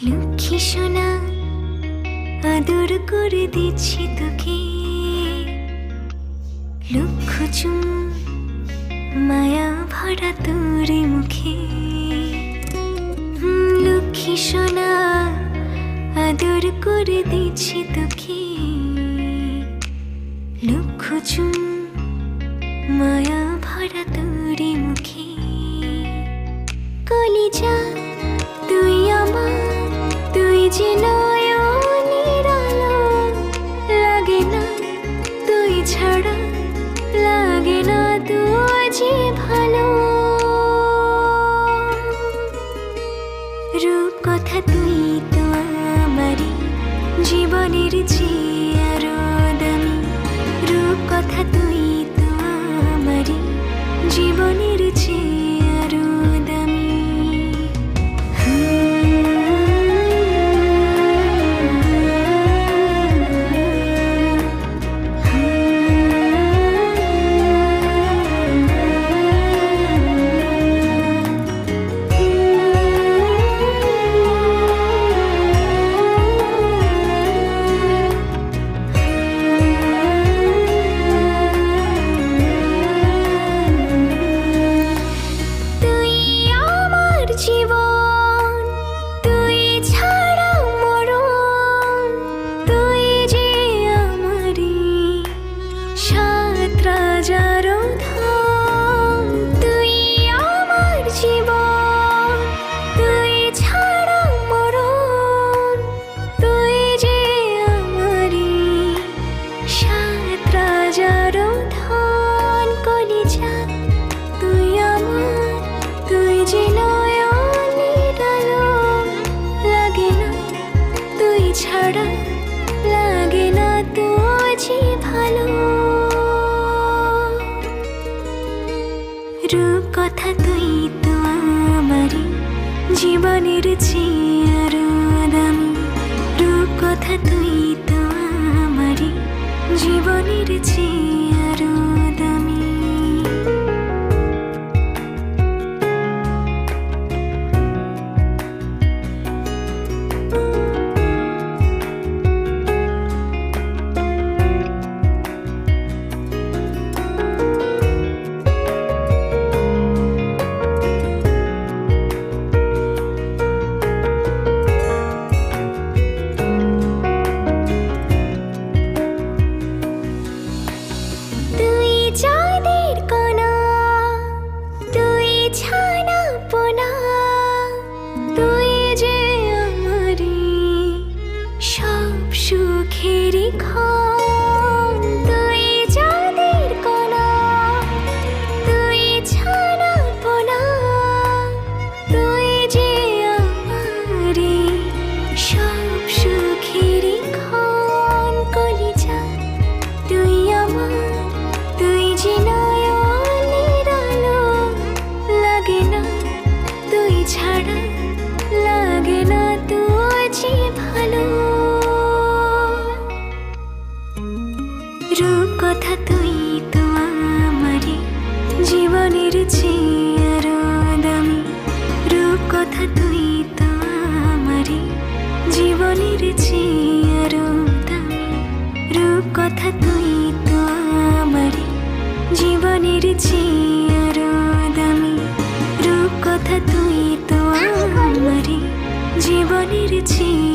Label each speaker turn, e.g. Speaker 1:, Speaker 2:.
Speaker 1: লক্ষ্মী সোনা আদর করে দিচ্ছি তোকে, লক্ষ চুম মায়া ভরা তোর মুখে। লক্ষ্মী সোনা আদর করে দিচ্ছি তোকে, লক্ষ চুম মায়া ভরা তোর মুখে। কলিজা তুই আমার, তুই যে নয়নের আলো, লাগে না তুই ছাড়া, লাগে না তুই যে ভালো। রূপ কথা তুই তো আমারই জীবনের চেয়ে আরো দামি, রূপ কথা তুই তো আমারই জীবনের চেয়ে আরো দামি। ছাড়া লাগে না তো যে ভালো। রূপ কথা তুই তো আমারই জীবনের চেয়ে আরো দামি, রূপ কথা তুই তো আমারই জীবনের চেয়ে আরো দামি। সুখেরি খান তুই যাদের কণা, তুই ছানা পোনা, তুই যে আমারি সব সুখেরি খান। কলিজা তুই আমার, তুই যে নয়নের আলো, লাগে না তুই ছাড়া, লাগে না তুই যে ভালো। রূপ কথা তুই তো আমারই জীবনের চেয়ে আরো দামি, রূপ কথা তুই তো আমারই জীবনের চেয়ে আরো দামি, রূপ কথা তুই তো আমারই জীবনের চেয়ে আরো দামি, রূপ কথা তুই তো আমারই জীবনের চেয়ে